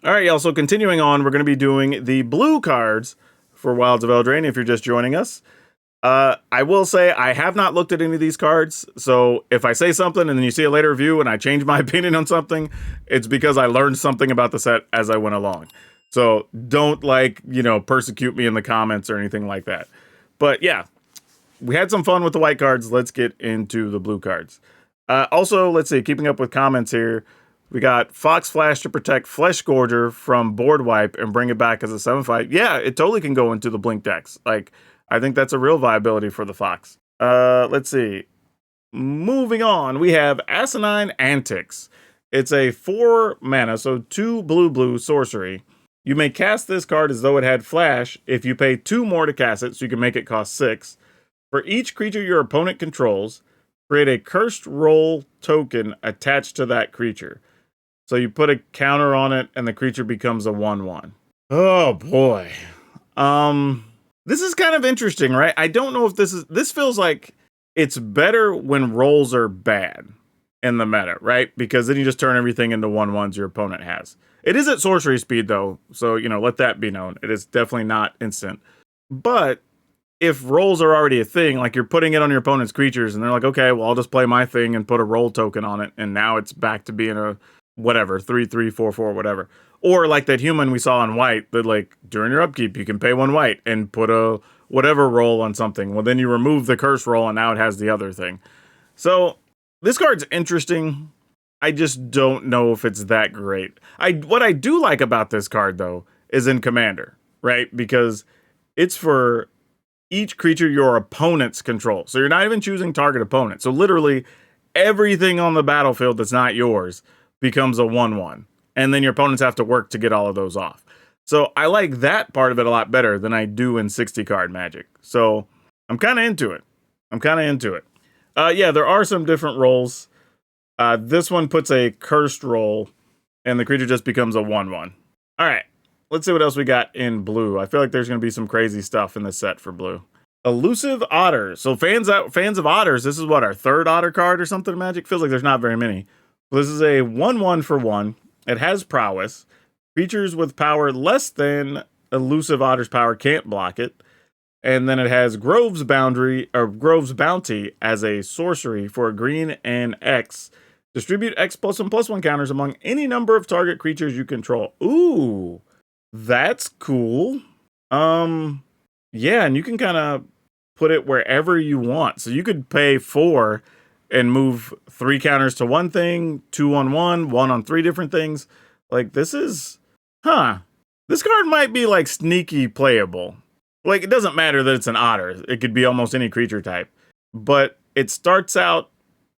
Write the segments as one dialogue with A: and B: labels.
A: All right, y'all. So continuing on, we're going to be doing the blue cards for Wilds of Eldraine. If you're just joining us, I will say I have not looked at any of these cards. So if I say something and then you see a later review and I change my opinion on something, it's because I learned something about the set as I went along. So don't persecute me in the comments or anything like that. But yeah, we had some fun with the white cards. Let's get into the blue cards. Also, let's see, keeping up with comments here. We got Fox Flash to protect Flesh Gorger from board wipe and bring it back as a 7/5. Yeah, it totally can go into the blink decks. Like, I think that's a real viability for the Fox. Let's see. Moving on, we have Asinine Antics. It's a 4 mana, so 2 blue sorcery. You may cast this card as though it had Flash if you pay 2 more to cast it, so you can make it cost 6. For each creature your opponent controls, create a cursed roll token attached to that creature. So you put a counter on it, and the creature becomes a 1/1. Oh boy. This is kind of interesting, right? I don't know if this feels like it's better when rolls are bad in the meta, right? Because then you just turn everything into 1/1s your opponent has. It is at sorcery speed though, so let that be known. It is definitely not instant. But if rolls are already a thing, like you're putting it on your opponent's creatures, and they're like, okay, well, I'll just play my thing and put a roll token on it, and now it's back to being a whatever, 3/3, 4/4, whatever. Or like that human we saw on white, that like during your upkeep, you can pay 1 white and put a whatever roll on something. Well, then you remove the curse roll, and now it has the other thing. So this card's interesting. I just don't know if it's that great. What I do like about this card, though, is in Commander, right? Because it's for each creature your opponents control. So you're not even choosing target opponent. So literally everything on the battlefield that's not yours becomes a 1/1. And then your opponents have to work to get all of those off. So I like that part of it a lot better than I do in 60 card Magic. So I'm kind of into it. Yeah, there are some different rolls. This one puts a cursed roll, and the creature just becomes a 1/1. All right, let's see what else we got in blue. I feel like there's going to be some crazy stuff in this set for blue. Elusive Otter. So fans of otters, this is what, our third otter card or something in Magic? Feels like there's not very many. This is a 1/1 for 1. It has prowess. Creatures with power less than Elusive Otter's power can't block it. And then it has Grove's Boundary or Grove's Bounty as a sorcery for a green and X. Distribute X +1/+1 counters among any number of target creatures you control. Ooh, that's cool. Yeah, and you can kind of put it wherever you want. So you could pay 4 and move 3 counters to one thing, 2 on 1 on 3 different things. Like, this card might be like sneaky playable. Like, it doesn't matter that it's an otter. It could be almost any creature type. But it starts out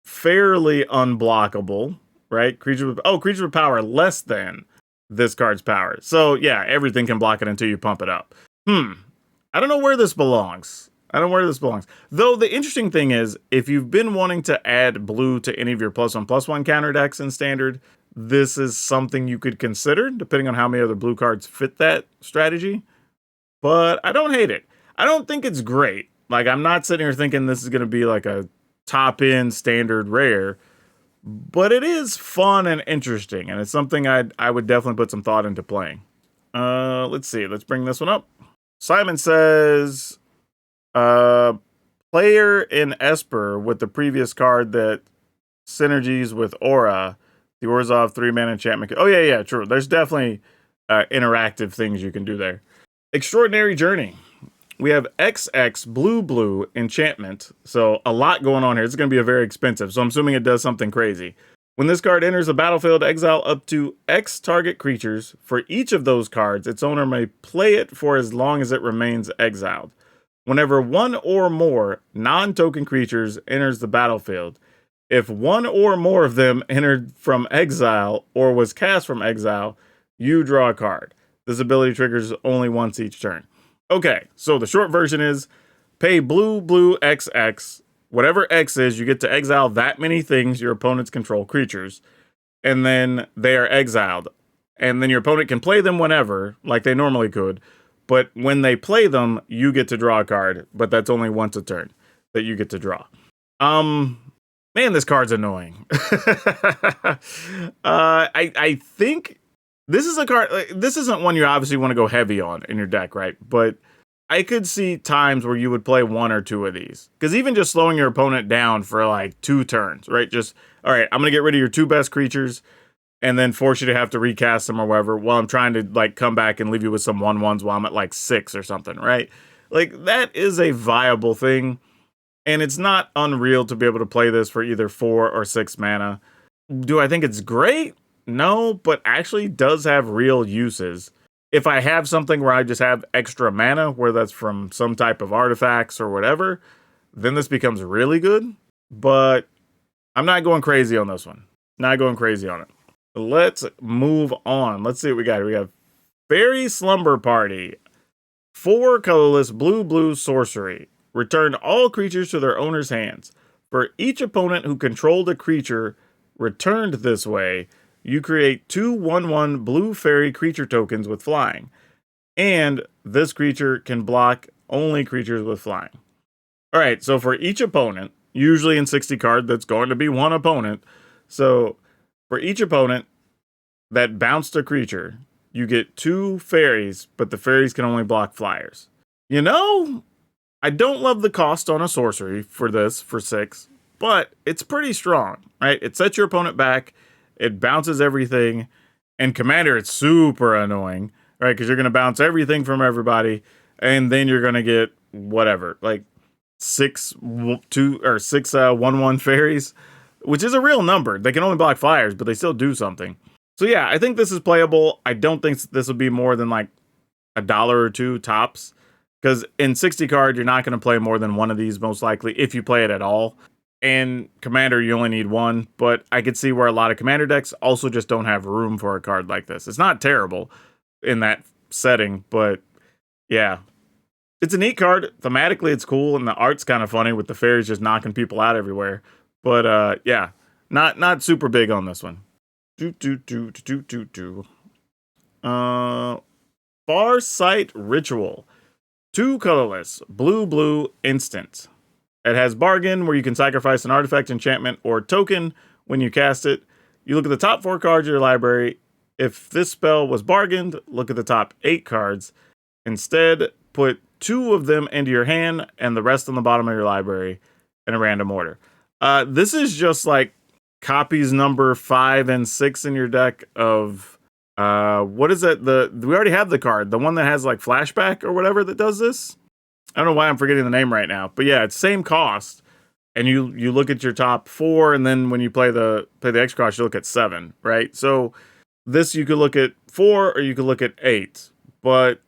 A: fairly unblockable, right? Creature with power less than this card's power. So yeah, everything can block it until you pump it up. I don't know where this belongs. Though the interesting thing is, if you've been wanting to add blue to any of your +1/+1 counter decks in Standard, this is something you could consider, depending on how many other blue cards fit that strategy. But I don't hate it. I don't think it's great. Like, I'm not sitting here thinking this is going to be like a top-end Standard rare, but it is fun and interesting, and it's something I would definitely put some thought into playing. Let's see. Let's bring this one up. Simon says, player in Esper with the previous card that synergies with Aura, the Orzhov 3-mana enchantment. Oh, yeah, true. There's definitely interactive things you can do there. Extraordinary Journey. We have XX blue enchantment. So a lot going on here. It's going to be a very expensive. So I'm assuming it does something crazy. When this card enters the battlefield, exile up to X target creatures. For each of those cards, its owner may play it for as long as it remains exiled. Whenever one or more non-token creatures enters the battlefield, if one or more of them entered from exile or was cast from exile, you draw a card. This ability triggers only once each turn. Okay, so the short version is pay blue XX. Whatever X is, you get to exile that many things your opponents control creatures, and then they are exiled. And then your opponent can play them whenever, like they normally could, but when they play them, you get to draw a card, but that's only once a turn that you get to draw. Man, this card's annoying. I think This is a card, like, this isn't one you obviously want to go heavy on in your deck, right? But I could see times where you would play one or two of these. Because even just slowing your opponent down for like 2 turns, right? Just, all right, I'm going to get rid of your 2 best creatures and then force you to have to recast them or whatever while I'm trying to like come back and leave you with some 1/1s while I'm at like 6 or something, right? Like that is a viable thing. And it's not unreal to be able to play this for either 4 or 6 mana. Do I think it's great? No, but actually does have real uses. If I have something where I just have extra mana, where that's from some type of artifacts or whatever, then this becomes really good. But I'm not going crazy on this one. Not going crazy on it. Let's move on. Let's see what we got. We have Fairy Slumber Party. 4 colorless blue sorcery. Return all creatures to their owner's hands. For each opponent who controlled a creature returned this way, you create 2 1/1 blue fairy creature tokens with flying. And this creature can block only creatures with flying. Alright, so for each opponent, usually in 60 card, that's going to be one opponent. So for each opponent that bounced a creature, you get 2 fairies, but the fairies can only block flyers. You know, I don't love the cost on a sorcery for this, for 6, but it's pretty strong, right? It sets your opponent back, it bounces everything, and Commander, it's super annoying, right? Because you're going to bounce everything from everybody, and then you're going to get whatever, like 6 1/1 fairies, which is a real number. They can only block flyers, but they still do something. So yeah, I think this is playable. I don't think this will be more than like $1 or $2 tops. Because in 60 card, you're not going to play more than one of these, most likely, if you play it at all. And Commander, you only need one. But I could see where a lot of Commander decks also just don't have room for a card like this. It's not terrible in that setting, but yeah. It's a neat card. Thematically, it's cool, and the art's kind of funny with the fairies just knocking people out everywhere. But yeah, not super big on this one. Barsight Ritual. 2 colorless, blue instant. It has Bargain, where you can sacrifice an artifact, enchantment, or token when you cast it. You look at the top 4 cards of your library. If this spell was bargained, look at the top 8 cards. Instead, put 2 of them into your hand and the rest on the bottom of your library in a random order. This is just like copies number 5 and 6 in your deck of... what is it? We already have the card. The one that has like flashback or whatever that does this. I don't know why I'm forgetting the name right now. But yeah, it's same cost. And you look at your top 4, and then when you play the extra cost, you look at 7, right? So this you could look at 4 or you could look at 8. But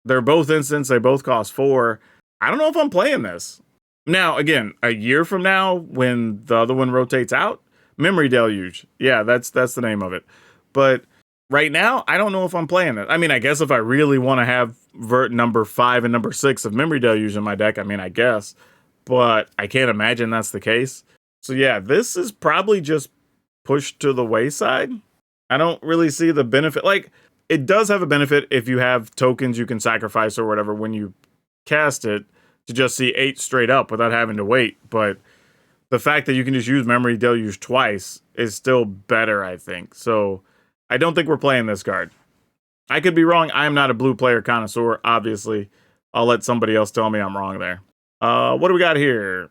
A: they're both instants, they both cost 4. I don't know if I'm playing this. Now, again, a year from now, when the other one rotates out, Memory Deluge. Yeah, that's the name of it. But right now, I don't know if I'm playing it. I mean, I guess if I really want to have number 5 and number 6 of Memory Deluge in my deck, I mean, I guess. But I can't imagine that's the case. So yeah, this is probably just pushed to the wayside. I don't really see the benefit. Like, it does have a benefit if you have tokens you can sacrifice or whatever when you cast it to just see 8 straight up without having to wait. But the fact that you can just use Memory Deluge twice is still better, I think. So I don't think we're playing this card. I could be wrong. I am not a blue player connoisseur, obviously. I'll let somebody else tell me I'm wrong there. What do we got here?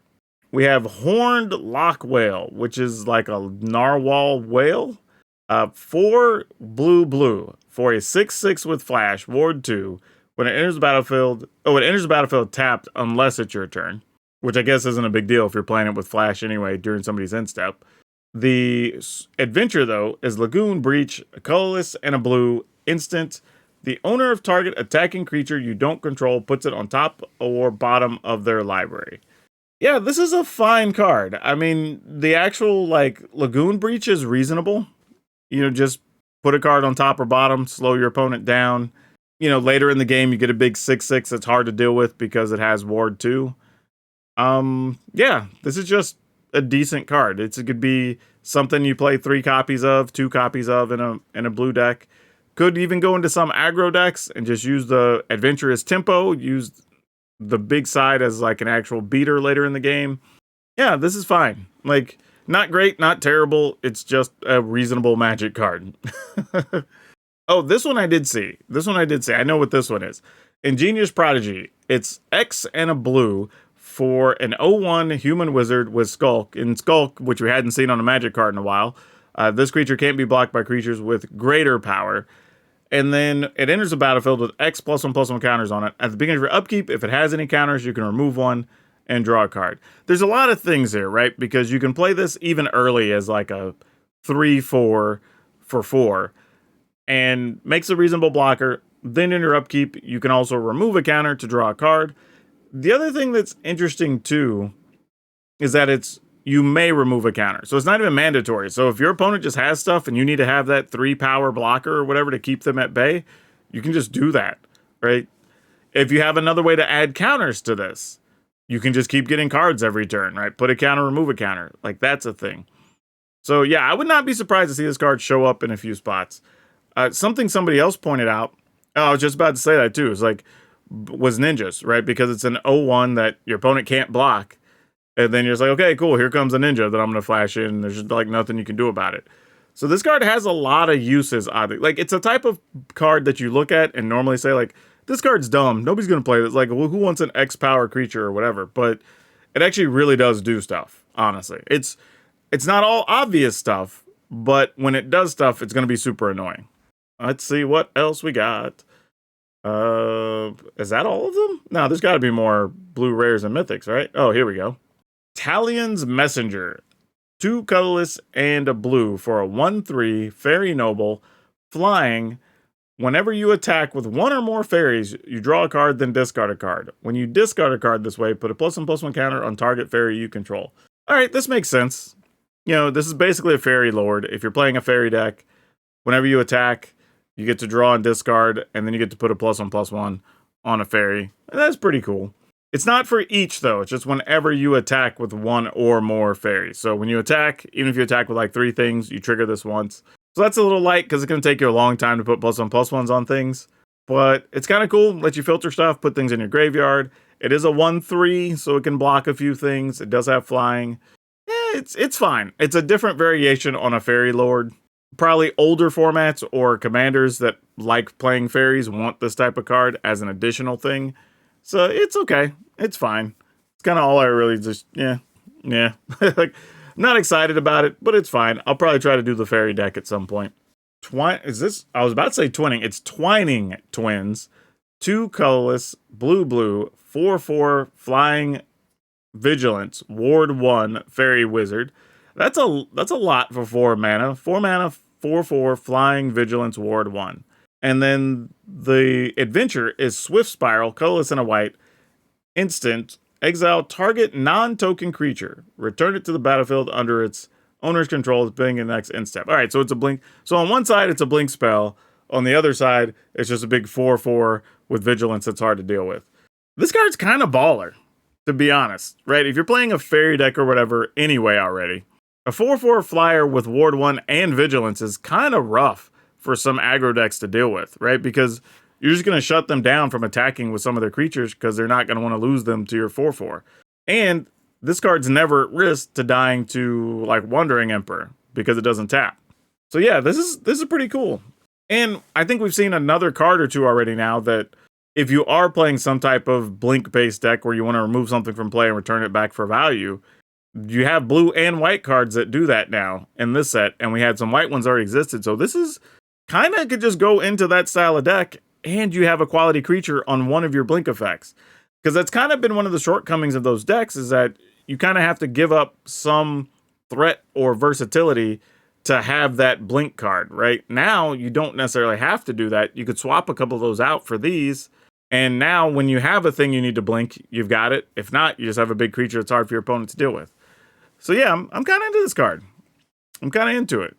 A: We have Horned Lock Whale, which is like a narwhal whale. 4 blue for a 6/6 with flash, ward 2. When it enters the battlefield, it enters the battlefield tapped unless it's your turn, which I guess isn't a big deal if you're playing it with flash anyway during somebody's end step. The adventure, though, is Lagoon Breach, a colorless and a blue instant. The owner of target attacking creature you don't control puts it on top or bottom of their library. Yeah, this is a fine card. I mean, the actual, like, Lagoon Breach is reasonable. You know, just put a card on top or bottom, slow your opponent down. You know, later in the game, you get a big 6/6 that's hard to deal with because it has ward 2. Yeah, this is just a decent card. It could be something you play 3 copies of, 2 copies of in a blue deck. Could even go into some aggro decks and just use the adventurous tempo, use the big side as like an actual beater later in the game. Yeah, this is fine. Like, not great, not terrible. It's just a reasonable Magic card. Oh, this one I did see. This one I did see. I know what this one is. Ingenious Prodigy. It's X and a blue for an 0/1 human wizard with Skulk. In Skulk, which we hadn't seen on a Magic card in a while, this creature can't be blocked by creatures with greater power. And then it enters the battlefield with X +1/+1 counters on it. At the beginning of your upkeep, if it has any counters, you can remove one and draw a card. There's a lot of things here, right? Because you can play this even early as like a 3/4 for 4 and makes a reasonable blocker. Then in your upkeep, you can also remove a counter to draw a card. The other thing that's interesting too is that you may remove a counter. So it's not even mandatory. So if your opponent just has stuff and you need to have that 3 power blocker or whatever to keep them at bay, you can just do that, right? If you have another way to add counters to this, you can just keep getting cards every turn, right? Put a counter, remove a counter. Like, that's a thing. So yeah, I would not be surprised to see this card show up in a few spots. Something somebody else pointed out, I was just about to say that too, was ninjas, right? Because it's an 0/1 that your opponent can't block. And then you're just like, okay, cool, here comes a ninja that I'm going to flash in. And there's just like nothing you can do about it. So this card has a lot of uses, oddly. Like, it's a type of card that you look at and normally say, like, this card's dumb. Nobody's going to play this. Like, well, who wants an X power creature or whatever? But it actually really does do stuff, honestly. It's not all obvious stuff, but when it does stuff, it's going to be super annoying. Let's see what else we got. Is that all of them? No, there's got to be more blue rares and mythics, right? Oh, here we go. Talion's Messenger. 2 colorless and a blue for a 1/3 fairy noble flying. Whenever you attack with one or more fairies, you draw a card, then discard a card. When you discard a card this way, put a +1/+1 counter on target fairy you control. All right, this makes sense. You know, this is basically a fairy lord. If you're playing a fairy deck, whenever you attack, you get to draw and discard, and then you get to put a +1/+1 on a fairy. And that's pretty cool. It's not for each, though. It's just whenever you attack with one or more fairies. So when you attack, even if you attack with like 3 things, you trigger this once. So that's a little light because it's going to take you a long time to put +1/+1s on things. But it's kind of cool. Let you filter stuff, put things in your graveyard. It is a 1/3, so it can block a few things. It does have flying. It's fine. It's a different variation on a fairy lord. Probably older formats or commanders that like playing fairies want this type of card as an additional thing. So it's okay. It's fine. It's kind of all I really just, yeah. Like, I'm not excited about it, but it's fine. I'll probably try to do the fairy deck at some point. I was about to say twinning. It's Twining Twins. 2 colorless, blue, 4/4 flying vigilance, ward 1 fairy wizard. That's a lot for 4 mana. 4 mana, 4/4 flying vigilance, ward 1. And then the adventure is Swift Spiral, colorless and a white. Instant, exile target non-token creature. Return it to the battlefield under its owner's control as being the next end step. All right, so it's a blink. So on one side, it's a blink spell. On the other side, it's just a big 4/4 with vigilance that's hard to deal with. This card's kind of baller, to be honest, right? If you're playing a fairy deck or whatever anyway already, a 4/4 flyer with ward 1 and vigilance is kind of rough for some aggro decks to deal with, right? Because you're just going to shut them down from attacking with some of their creatures because they're not going to want to lose them to your 4/4. And this card's never at risk to dying to like Wandering Emperor because it doesn't tap. So yeah, this is pretty cool. And I think we've seen another card or two already now that if you are playing some type of blink-based deck where you want to remove something from play and return it back for value, you have blue and white cards that do that now in this set, and we had some white ones already existed. So this is kind of could just go into that style of deck, and you have a quality creature on one of your blink effects. Because that's kind of been one of the shortcomings of those decks is that you kind of have to give up some threat or versatility to have that blink card, right? Now, you don't necessarily have to do that. You could swap a couple of those out for these, and now when you have a thing you need to blink, you've got it. If not, you just have a big creature that's hard for your opponent to deal with. So yeah, I'm kind of into this card. I'm kind of into it.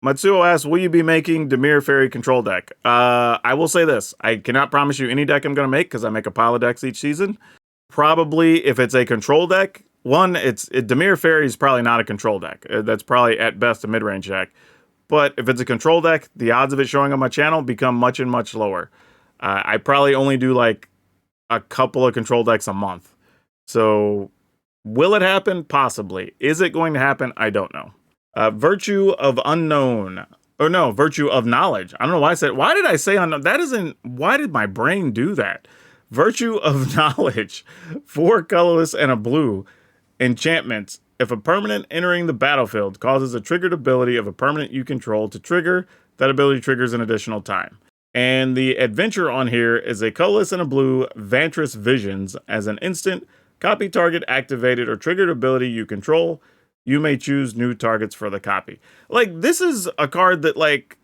A: Matsuo asks, will you be making Dimir Fairy control deck? I will say this. I cannot promise you any deck I'm going to make because I make a pile of decks each season. Probably if it's a control deck, Dimir Fairy is probably not a control deck. That's probably at best a mid-range deck. But if it's a control deck, the odds of it showing on my channel become much and much lower. I probably only do like a couple of control decks a month. So will it happen? Possibly. Is it going to happen? I don't know. Virtue of Unknown. Or no, Virtue of Knowledge. I don't know why I said, why did I say that isn't, why did my brain do that? Virtue of Knowledge, 4 colorless and a blue. Enchantments. If a permanent entering the battlefield causes a triggered ability of a permanent you control to trigger, that ability triggers an additional time. And the adventure on here is a colorless and a blue Vantress Visions. As an instant, copy target activated or triggered ability you control. You may choose new targets for the copy. Like, this is a card that, like,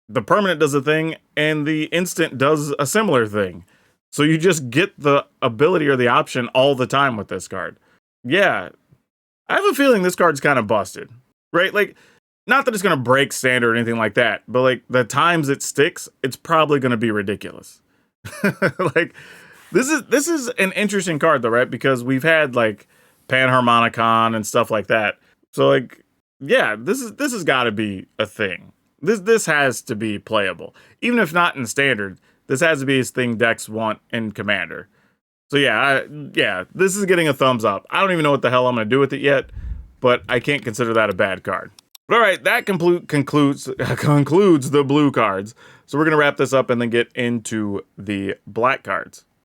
A: the permanent does a thing and the instant does a similar thing. So you just get the ability or the option all the time with this card. Yeah, I have a feeling this card's kind of busted, right? Like, not that it's going to break standard or anything like that, but like the times it sticks, it's probably going to be ridiculous. Like, this is an interesting card though, right? Because we've had like Panharmonicon and stuff like that. So like, yeah, this has got to be a thing. This has to be playable, even if not in standard. This has to be his thing decks want in Commander. So yeah, this is getting a thumbs up. I don't even know what the hell I'm going to do with it yet, but I can't consider that a bad card. But all right, that concludes the blue cards. So we're going to wrap this up and then get into the black cards.